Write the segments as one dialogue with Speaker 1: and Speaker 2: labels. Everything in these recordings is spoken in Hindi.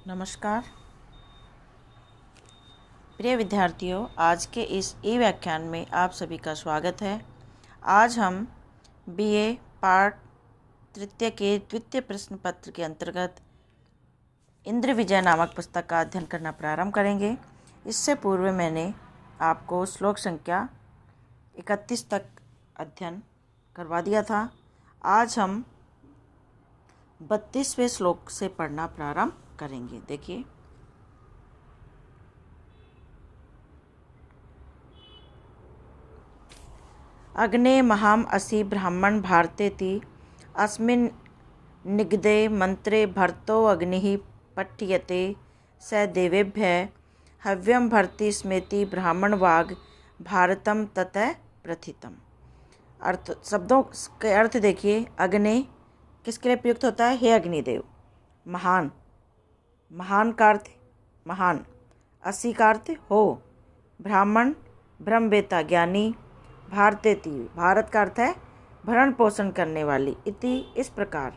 Speaker 1: नमस्कार प्रिय विद्यार्थियों, आज के इस ई व्याख्यान में आप सभी का स्वागत है। आज हम बीए पार्ट तृतीय के द्वितीय प्रश्न पत्र के अंतर्गत इंद्र विजय नामक पुस्तक का अध्ययन करना प्रारंभ करेंगे। इससे पूर्व मैंने आपको श्लोक संख्या 31 तक अध्ययन करवा दिया था। आज हम 32वें श्लोक से पढ़ना प्रारंभ करेंगे। देखिए, अग्ने महाम असि ब्राह्मण भारतेति अस्मिन् निगदे मंत्रे भर्तो अग्निः पठ्यते स देवेभ्यः हव्यं भर्ति स्मेति ब्राह्मण वाग भारतम ततः प्रथितम। अर्थ, शब्दों के अर्थ देखिए। अग्नि किसके लिए प्रयुक्त होता है? हे अग्निदेव। महान, महान का अर्थ महान। असि का अर्थ हो। ब्राह्मण ब्रह्मवेत्ता ज्ञानी। भारतेति भारत का अर्थ है भरण पोषण करने वाली। इति इस प्रकार।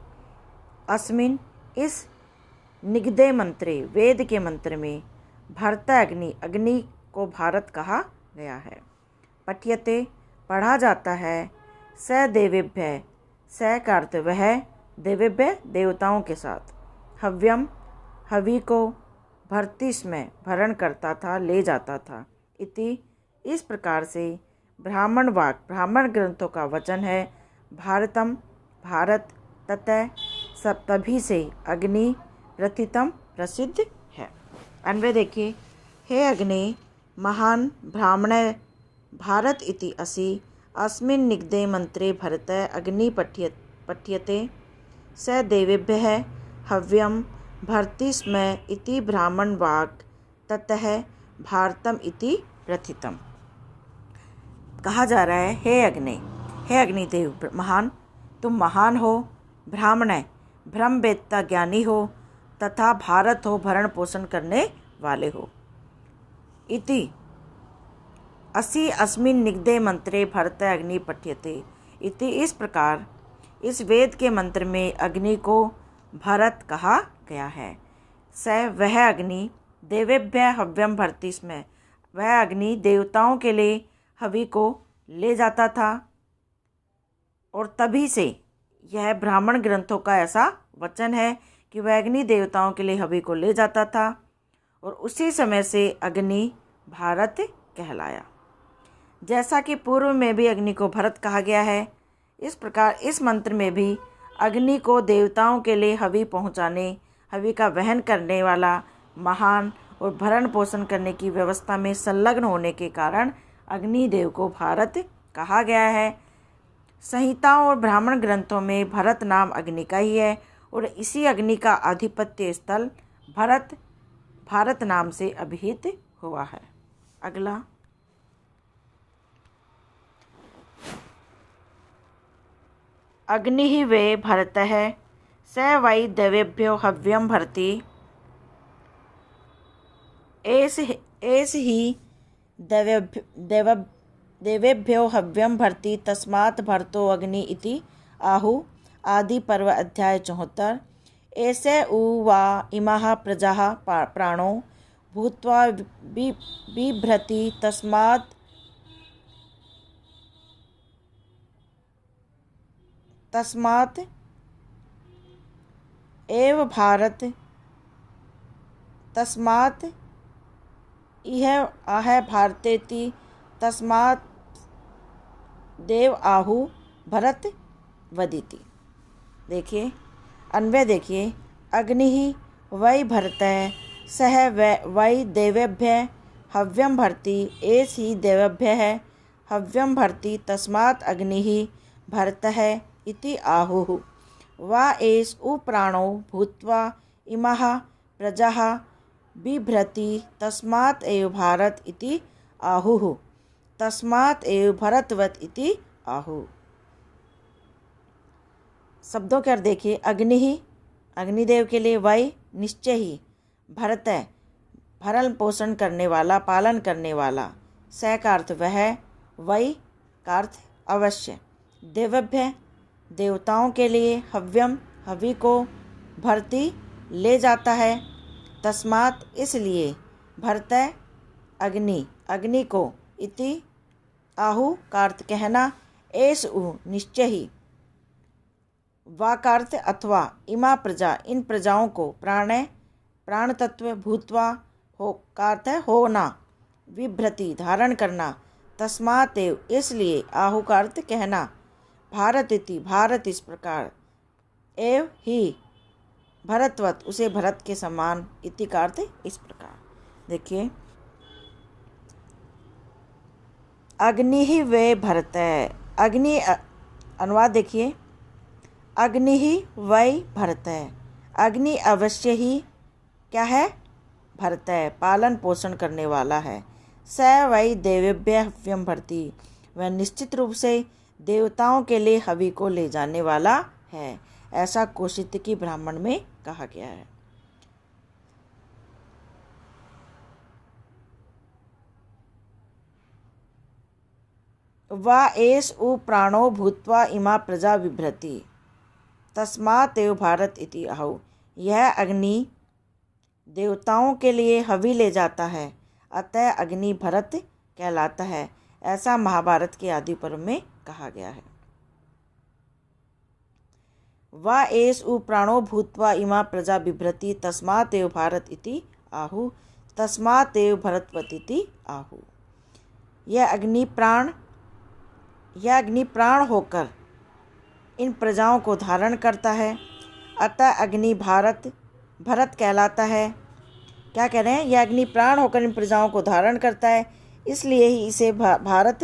Speaker 1: अस्मिन इस निगदे मंत्रे वेद के मंत्र में भरत अग्नि अग्नि को भारत कहा गया है। पठ्यते पढ़ा जाता है। स देवेभ्य स का अर्थ वह देवेभ्य देवताओं के साथ। हव्यम हवि को भर्तिस में भरण करता था, ले जाता था। इति इस प्रकार से ब्राह्मण वाक ब्राह्मण ग्रंथों का वचन है। भारतम भारत ततः सब तभी से अग्नि प्रथितम प्रसिद्ध है। अन्वय देखिए। हे अग्नि महान ब्राह्मण भारत इति असि अस्मिन् निगदे मंत्रे भरत अग्नि पठ्यते स देवेभ्यः हव्यम भर्ति स्म इति ब्राह्मण वाक् ततः भारतम इति प्रथितम। कहा जा रहा है, हे अग्निदेव महान, तुम महान हो, ब्राह्मण है, ब्रह्मवेत्ता ज्ञानी हो, तथा भारत हो, भरण पोषण करने वाले हो। इति असि अस्मिन् निगदे मंत्रे भरत अग्नि पठ्यते। इति इस प्रकार इस वेद के मंत्र में अग्नि को भरत कहा गया है। स वह अग्नि देवेभ्य हव्यम भर्ति स्म वह अग्नि देवताओं के लिए हवि को ले जाता था। और तभी से यह ब्राह्मण ग्रंथों का ऐसा वचन है कि वह अग्नि देवताओं के लिए हवि को ले जाता था। और उसी समय से अग्नि भारत कहलाया। जैसा कि पूर्व में भी अग्नि को भरत कहा गया है, इस प्रकार इस मंत्र में भी अग्नि को देवताओं के लिए हवि पहुँचाने, हवि का वहन करने वाला, महान और भरण पोषण करने की व्यवस्था में संलग्न होने के कारण अग्निदेव को भारत कहा गया है। संहिताओं और ब्राह्मण ग्रंथों में भरत नाम अग्नि का ही है और इसी अग्नि का आधिपत्य स्थल भारत नाम से अभिहित हुआ है। अगला, अग्नि वे भरतः स वै देवेभ्यो हव्यम भर्ति एस ही देवेभ्यो हव्यम भर्ति तस्मात् भरतो अग्नि इति आहु। आदि पर्व अध्याय 74। ऐसे उ वा इमाः प्रजाः प्राणो भूत्वा बिभ्रति तस्मात् एव भारत तस्मात् इह आह भारतेति तस्मात् देव आहु भरत वदिति। देखिए, अन्वय देखिए। अग्नि वै भरत सह वै देवेभ्य हव्यम भर्ति एस ही देवेभ्य हव्यम भर्ति तस्मात् अग्नि भरतः इति आहुः। वा एष उप्राणो भूत्वा इमाः प्रजाः बिभ्रति तस्मात् एव भारत इति आहुः। तस्मात् एव भरतवत इति आहुः। शब्दों के अर्थ देखिए। अग्नि ही अग्निदेव के लिए, वै निश्चय ही, भरत भरण पोषण करने वाला, पालन करने वाला, स का अर्थ वह, वै का अर्थ अवश्य, देवभ्य देवताओं के लिए, हव्यम हवि को, भर्ती ले जाता है, तस्मात् इसलिए, भरत अग्नि अग्नि को, इति आहु का अर्थ कहना, एष उ निश्चय ही, वा का अर्थ अथवा, इमा प्रजा इन प्रजाओं को, प्राण तत्व भूतवा हो का अर्थ है होना, विभ्रति धारण करना, तस्मात् एव इसलिए, आहु का अर्थ कहना, भारत इति भारत इस प्रकार, एव ही भरतवत उसे भरत के समान, इति का अर्थ इस प्रकार। देखिए, अग्नि ही वे भरत है, अग्नि अनुवाद देखिए, अग्नि ही वही भरत है, अग्नि अवश्य ही क्या है, भरत है, पालन पोषण करने वाला है। स वही देवेभ्य हव्यम भरती, वह निश्चित रूप से देवताओं के लिए हवि को ले जाने वाला है, ऐसा कौशितकी ब्राह्मण में कहा गया है। वा एष उ प्राणो भूत्वा इमा प्रजा बिभ्रति, तस्मात् एव भारत इति आहु, यह अग्नि देवताओं के लिए हवि ले जाता है, अतः अग्नि भरत कहलाता है, ऐसा महाभारत के आदि पर्व में कहा गया है। वा एष उ प्राणो भूत्वा इमा प्रजा बिभ्रति, तस्मात् एव भारत इति आहु, तस्मात् एव भरतवती आहु। यह अग्नि प्राण होकर इन प्रजाओं को धारण करता है, अतः अग्नि भरत कहलाता है। क्या कह रहे हैं, यह अग्नि प्राण होकर इन प्रजाओं को धारण करता है, इसलिए ही इसे भारत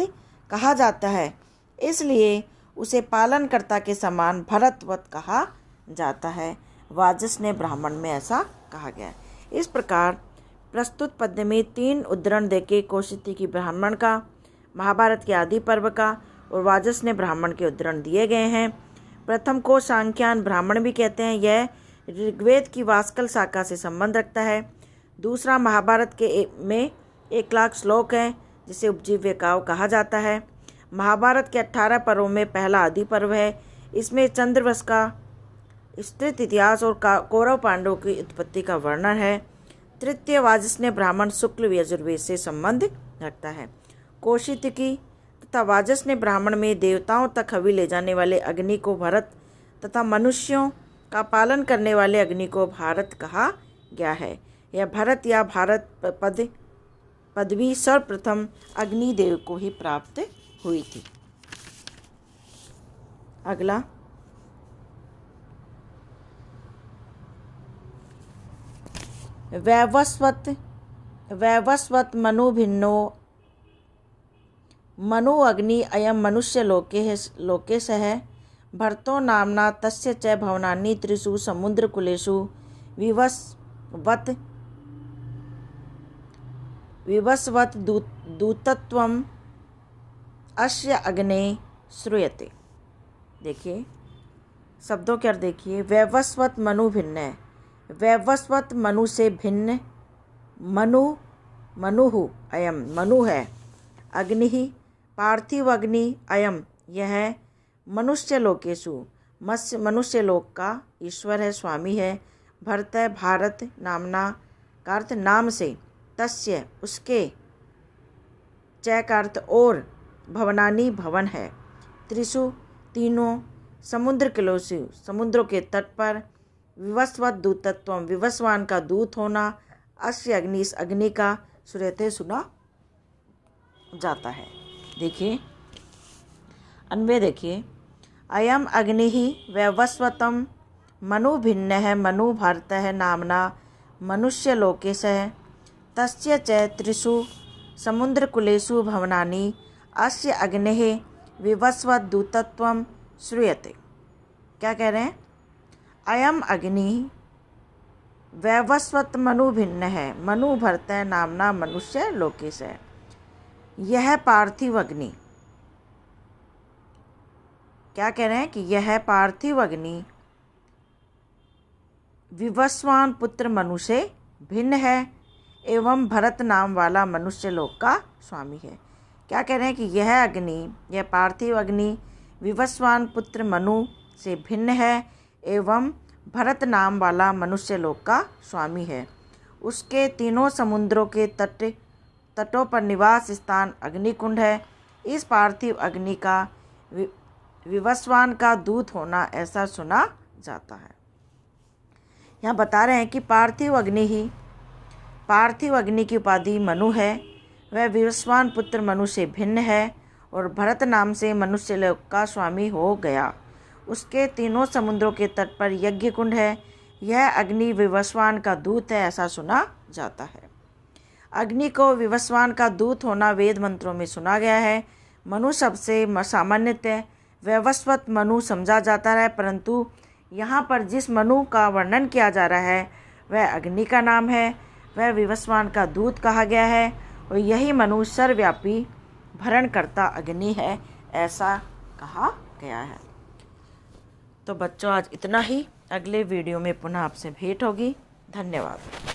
Speaker 1: कहा जाता है, इसलिए उसे पालनकर्ता के समान भरतवत कहा जाता है। वाजस्नेय ब्राह्मण में ऐसा कहा गया है। इस प्रकार प्रस्तुत पद्य में 3 उद्धरण देके कौशितकी ब्राह्मण का, महाभारत के आदि पर्व का और वाजस्नेय ब्राह्मण के उद्धरण दिए गए हैं। प्रथम को सांख्यान ब्राह्मण भी कहते हैं, यह ऋग्वेद की वास्कल शाखा से संबंध रखता है। दूसरा महाभारत के में 1 लाख श्लोक है, जिसे उपजीव्य काव्य कहा जाता है। महाभारत के 18 पर्वों में पहला आदि पर्व है। इसमें चंद्रवंश का विस्तृत इतिहास और कौरव पांडवों की उत्पत्ति का वर्णन है। तृतीय वाजस्नेय ब्राह्मण शुक्ल यजुर्वेद से संबंध रखता है। कौशितकी तथा वाजस्नेय ब्राह्मण में देवताओं तक हवि ले जाने वाले अग्नि को भरत तथा मनुष्यों का पालन करने वाले अग्नि को भारत कहा गया है। यह भरत या भारत पदवी सर्वप्रथम अग्निदेव को ही प्राप्त हुई थी। अगला, वैवस्वत मनु भिन्नो मनु अग्नि अयम मनुष्य लोके सह भरतो नामना तस्य च भवनानि त्रिषु समुद्रकुलेषु विवस्वत दूतत्वम अस्य अग्ने श्रूयते। देखिए शब्दों के अर्थ देखिए। वैवस्वत मनु भिन्न है, वैवस्वत मनु से भिन्न, मनुहु अयम मनु है, अग्नि ही पार्थिव अग्नि अयम यह मनुष्य लोकेशु मनुष्य लोक का ईश्वर है, स्वामी है। भरत भारत नामना का अर्थ नाम से, तस्य उसके, च का अर्थ और, भवनानी भवन है, त्रिषु तीनों, समुद्र किलोसु समुद्रों के तट पर, विवस्वत दूतत्व विवस्वान का दूत होना, अस्य अग्नि इस अग्नि का, श्रूयते सुना जाता है। देखिए अन्वय देखिए। अयम अग्नि ही वैवस्वतम मनु भिन्न है, मनु भारत है नामना मनुष्य लोकेश है, तस्य च त्रिषु समुद्रकुलेषु भवनानि अस्य अग्ने विवस्वत दूतत्वम श्रूयते। क्या कह रहे हैं? अयम अग्नि वैवस्वत मनु भिन्न है, मनु भरत है नामना मनुष्य लोकेश है। यह पार्थिव अग्नि, क्या कह रहे हैं कि यह पार्थिव अग्नि विवस्वान पुत्र मनु से भिन्न है एवं भरत नाम वाला मनुष्य लोक का स्वामी है। क्या कह रहे हैं कि यह अग्नि, यह पार्थिव अग्नि विवस्वान पुत्र मनु से भिन्न है एवं भरत नाम वाला मनुष्य लोक का स्वामी है। उसके तीनों समुद्रों के तटों पर निवास स्थान अग्निकुंड है। इस पार्थिव अग्नि का विवस्वान का दूत होना ऐसा सुना जाता है। यहाँ बता रहे हैं कि पार्थिव अग्नि की उपाधि मनु है। वह विवस्वान पुत्र मनु से भिन्न है और भरत नाम से मनुष्यलोक का स्वामी हो गया। उसके तीनों समुद्रों के तट पर यज्ञ कुंड है। यह अग्नि विवस्वान का दूत है ऐसा सुना जाता है। अग्नि को विवस्वान का दूत होना वेद मंत्रों में सुना गया है। मनु शब्द से सामान्यतः वैवस्वत मनु समझा जाता है, परंतु यहाँ पर जिस मनु का वर्णन किया जा रहा है वह अग्नि का नाम है। वह विवस्वान का दूत कहा गया है और यही मनु सर्वव्यापी भरणकर्ता अग्नि है ऐसा कहा गया है। तो बच्चों आज इतना ही। अगले वीडियो में पुनः आपसे भेंट होगी। धन्यवाद।